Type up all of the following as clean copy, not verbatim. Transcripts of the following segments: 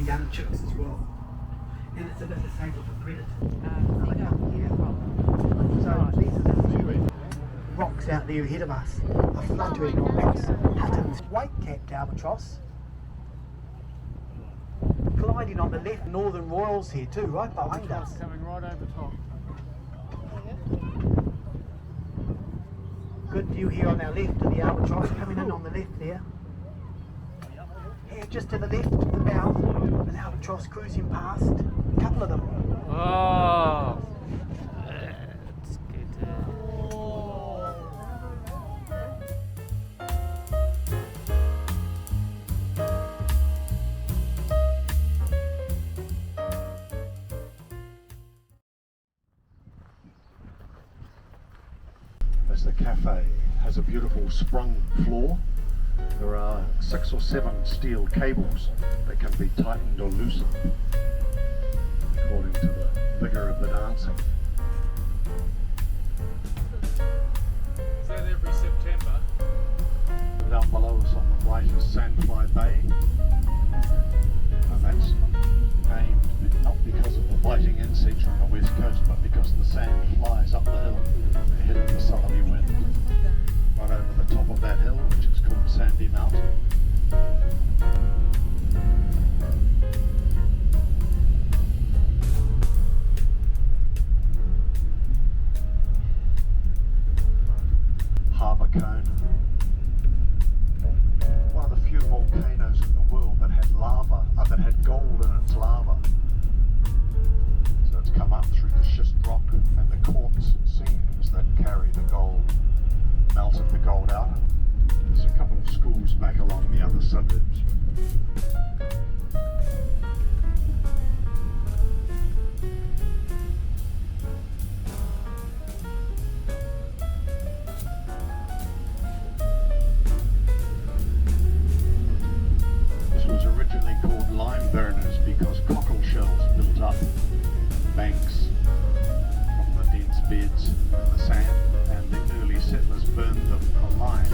young chicks as well. And it's a bit disabled for predators. So these are the rocks out there ahead of us. A fluttering octopus, Hutton's white-capped albatross. Gliding on the left, Northern Royals here too, right behind us. Coming right over top. Good view here on our left of the albatross coming in on the left there. Here just to the left of the bow, an albatross cruising past. A couple of them. Oh, that's good. As the cafe has a beautiful sprung floor, there are 6 or 7 steel cables that can be tightened or loosened according to the vigour of the dancing. Is that every September? Down below us on the right is Sandfly Bay, and that's named not because of the biting insects from the west coast, but because the sand flies up the hill ahead of the southerly wind. Right over the top of that hill, which is called Sandy Mountain. Harbour Cone. One of the few volcanoes in the world that had lava, that had gold in its lava. So it's come up through the schist rock and the quartz seams that carry the gold, melted the gold out. There's a couple of schools back along the other suburbs. This was originally called lime burners because cockle shells built up banks from the dense beds in the sand, and the early settlers burned them for lime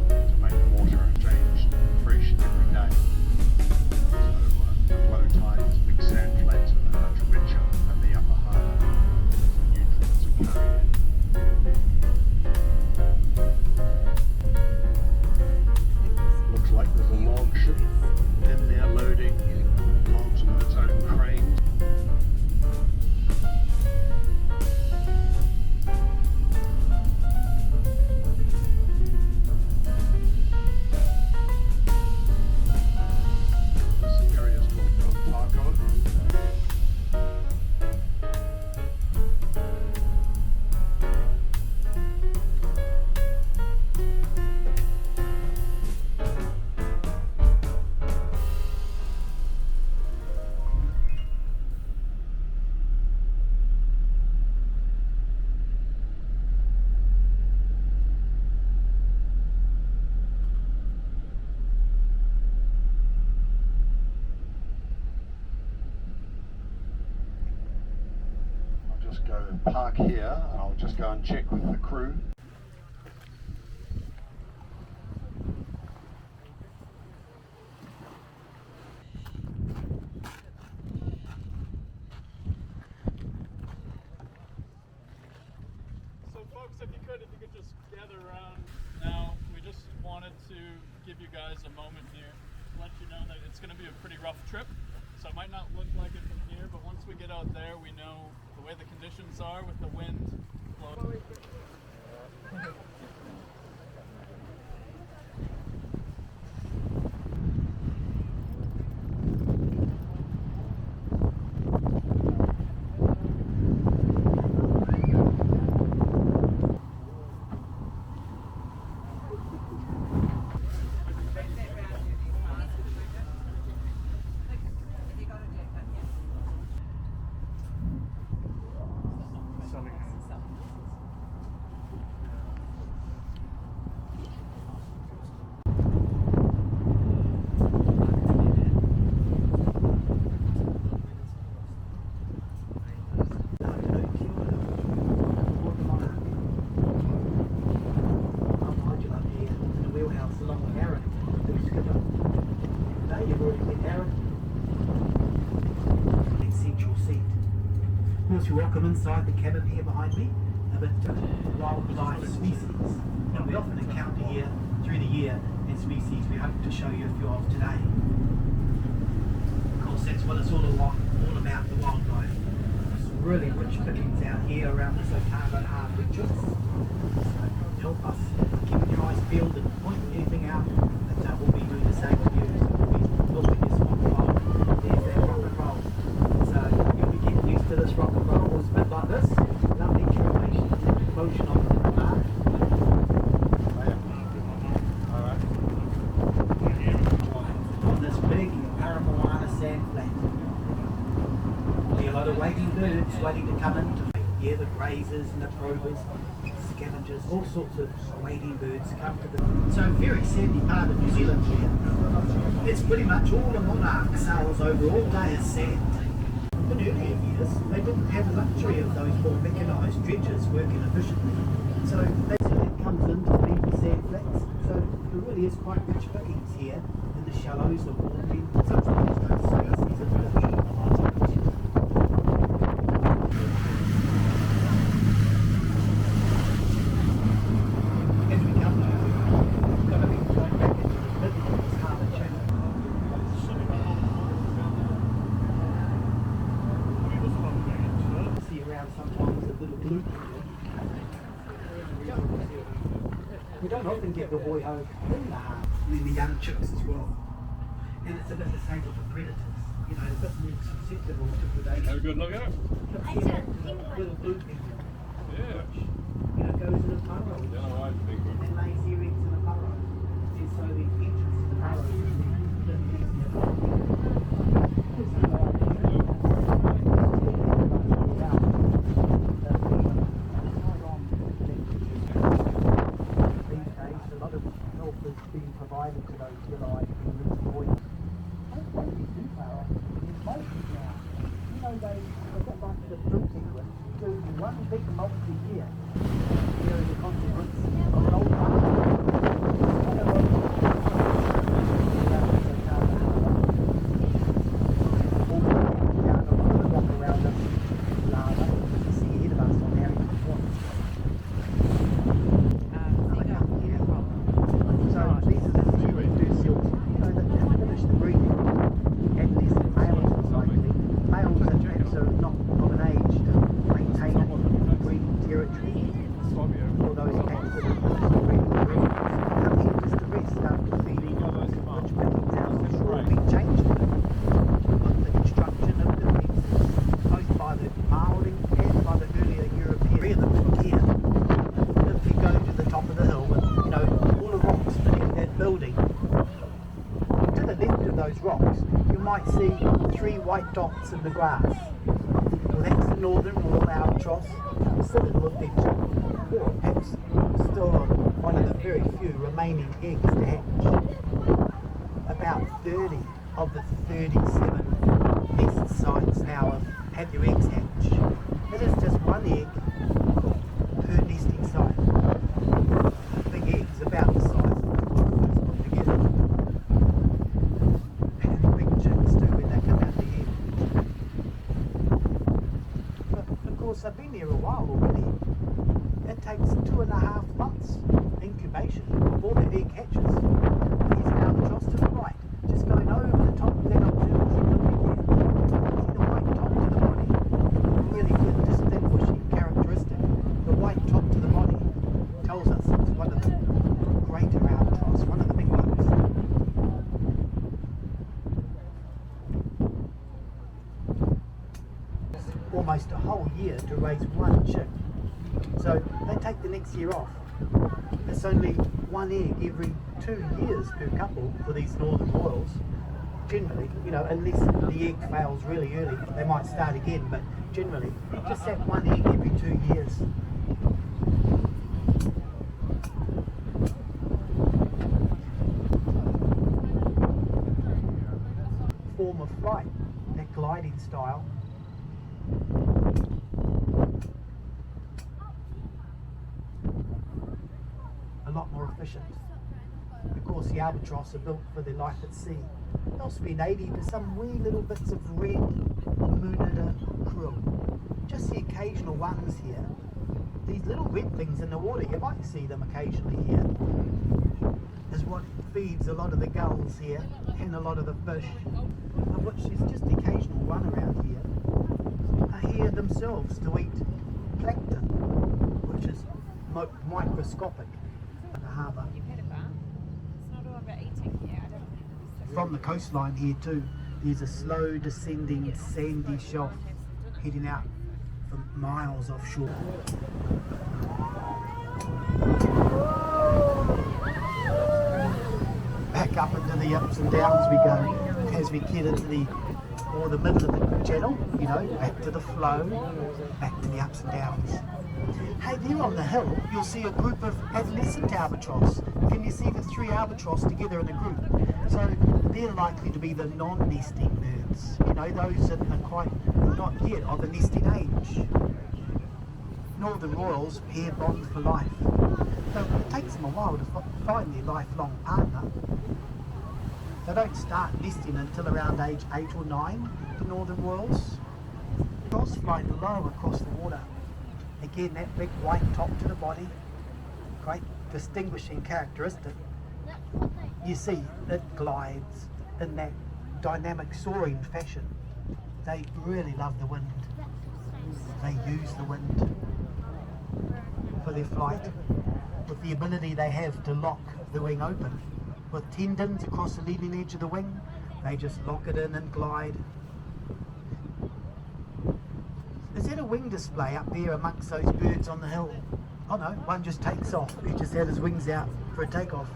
to make water changed fresh every day. So the flow tide is big sand flats and they're much richer than the upper harbour. The nutrients are carried in. Looks like there's a log ship in there loading logs with its own cranes. This area is called Otago. I'll just go park here and I'll just go and check with the crew. So folks, if you could just gather around now. We just wanted to give you guys a moment here to let you know that it's going to be a pretty rough trip. So it might not look like it from here, but once we get out there, we know the way the conditions are with the wind blowing. So welcome inside the cabin here behind me, a bit of wildlife species that we often encounter here through the year, and species we hope to show you a few of today. Of course, that's what it's all about, the wildlife. There's really rich pickings out here around this Otago Harbour beaches. So help us keeping your eyes peeled and pointing anything out, that we'll be doing the same with you. So we'll be helping you spot the wild. There's that rock and roll. So you'll be getting used to this rock and roll. It's a bit like this. Lovely tremation, motion of the mark. On this big Paramoana sand flat. There'll be a lot of waiting birds waiting to come in to hear the grazers and the probers, scavengers, all sorts of waiting birds come to the... So very sandy part of New Zealand here. It's pretty much all the Monarch sails over all day as sand. In earlier years, they didn't have the luxury of those more mechanised dredgers working efficiently. So they sort of comes into the big sand flats. So there really is quite rich pickings here in the shallows, the warping. Sometimes don't see us these are fish. As we come now, we're going to be going back into the middle of this harbour channel. See around sometimes a little loop. We don't often get the boy-ho in the harbour, in the young chicks as well. And it's a bit the same with the predators. You know, a bit more susceptible to predation. Have a good look at it. Little looping. Yeah. You know, goes in a burrow. And lays their eggs in a burrow. And so the entrance to the burrow is a bit being provided to those little boys. I don't think you do far off. There's moults now. You know, they've got like the fruit sequence. Do one big molt a year. Here is a consequence of an old one. Down a lot of the rock around us, lava. You see ahead of us on how you perform. So these are the few that do silk. You know, that have finished the breeding. At least the males most likely. Males are perhaps are not of an age to maintain breeding territory. For those cats that are breeding breeding. Come here just to rest after feeding which pickings out the shore have been changed with the construction of the reefs, both by the Maori and by the earlier European. Three of them from here. If you go to the top of the hill, you know, all the rocks beneath that building, to the left of those rocks, you might see 3 white dots in the grass. Well, that's the northern royal albatross, citadel adventure, or perhaps still one of the very few remaining eggs to hatch. About 30 of the 37 nest sites now have had their eggs hatch. It is just one egg per nesting site. Big eggs about the size of those put together. And big chicks too when they come out the egg. But of course they've been here a while already. It takes 2.5 months incubation before the egg hatches. Here's an albatross to the right, just going over the top of that observatory building here. See the white top to the body? Really good distinguishing characteristic. The white top to the body tells us it's one of the greater albatross, one of the big ones. Almost a whole year to raise one chick. So they take the next year off. It's only one egg every 2 years per couple for these northern royals. Generally, you know, unless the egg fails really early, they might start again, but generally, just that one egg every 2 years. Form of flight, that gliding style. A lot more efficient. Of course, the albatross are built for their life at sea. They'll spend 80 to some wee little bits of red Munida krill. just the occasional ones here. These little red things in the water, you might see them occasionally here. Is what feeds a lot of the gulls here and a lot of the fish, of which there's just the occasional one around here, are here themselves to eat plankton, which is microscopic at the harbour. You've heard about. It's not all about eating here. I don't think. From the coastline here too, there's a slow descending sandy shelf heading out for miles offshore. Back up into the ups and downs we go as we get into the middle of the channel, you know, back to the flow, back to the ups and downs. Hey, there on the hill, you'll see a group of adolescent albatross. Can you see the 3 albatross together in a group? So they're likely to be the non-nesting birds, you know, those that are quite not yet of a nesting age. Northern Royals pair bond for life. So it takes them a while to find their lifelong partner. They don't start nesting until around age 8 or 9, the Northern Royals. Albatross flying low across the water. Again, that big white top to the body, great distinguishing characteristic. You see, it glides in that dynamic soaring fashion. They really love the wind. They use the wind for their flight, with the ability they have to lock the wing open. With tendons across the leading edge of the wing, they just lock it in and glide. Is that a wing display up there amongst those birds on the hill? Oh no, one just takes off. He just had his wings out for a takeoff.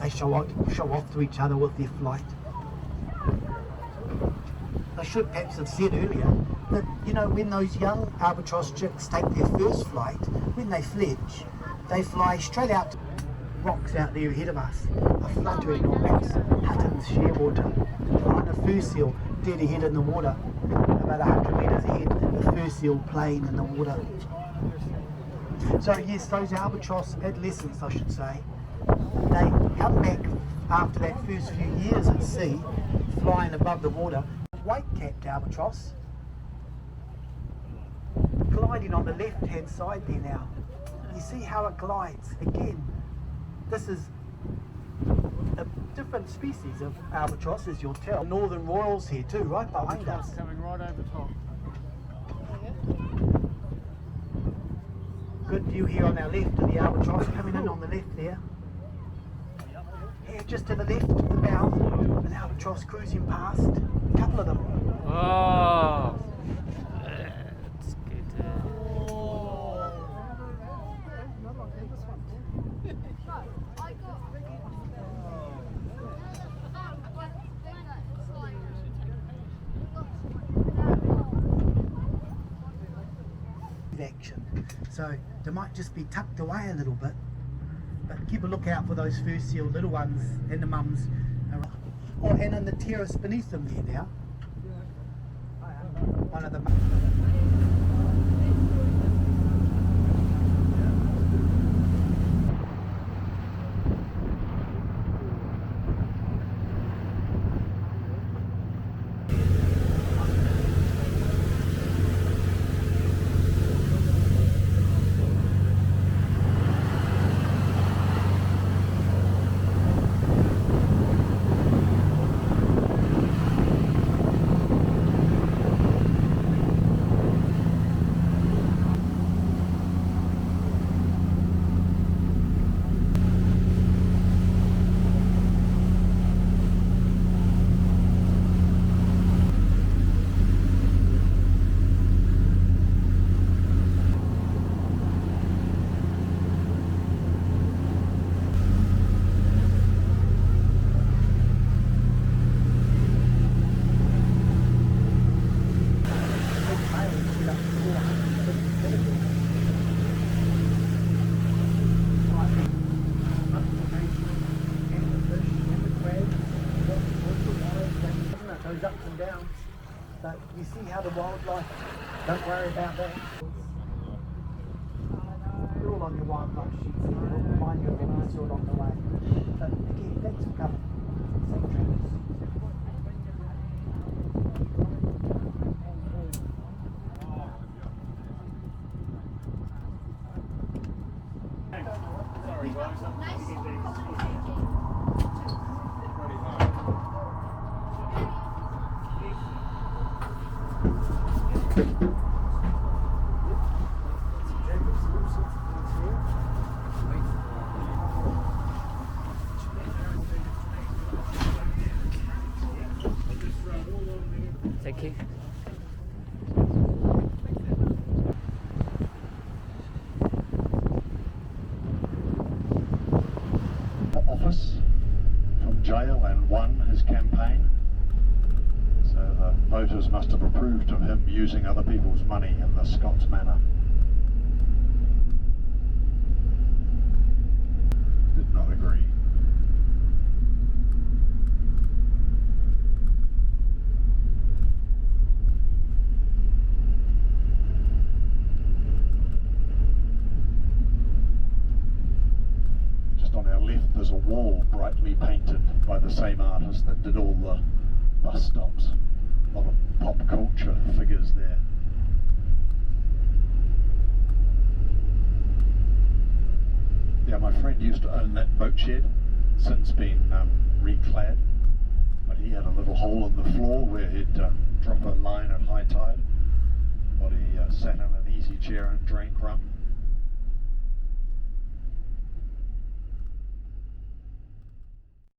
They show off to each other with their flight. I should perhaps have said earlier that, you know, when those young albatross chicks take their first flight, when they fledge, they fly straight out to rocks out there ahead of us, are fluttering on backs, Hutton's shearwater, behind a fur seal dead ahead in the water, about 100 metres ahead, the fur seal playing in the water. So yes, those albatross adolescents, I should say, they come back after that first few years at sea, flying above the water. White-capped albatross, gliding on the left-hand side there now. You see how it glides again. This is a different species of albatross, as you'll tell. Northern Royals here too, right behind us. Coming right over top. Good view here on our left of the albatross coming in on the left there. Here just to the left of the bow, an albatross cruising past. A couple of them. Oh, It's good. Action. So they might just be tucked away a little bit, but keep a lookout for those fur seal little ones and the mums. Oh, and in the terrace beneath them there now. One of the those ups and downs. But you see how the wildlife, don't worry about that. You're all on your wildlife. much. We'll remind you of what we saw along the way. But again, thanks for coming. Safe travels. Thank you. Office from jail and won his campaign. So the voters must have approved of him using other people's money in the Scots manner. Did not agree. On our left there's a wall brightly painted by the same artist that did all the bus stops. A lot of pop culture figures there. Yeah, my friend used to own that boat shed, since been reclad, but he had a little hole in the floor where he'd drop a line at high tide while he sat in an easy chair and drank rum.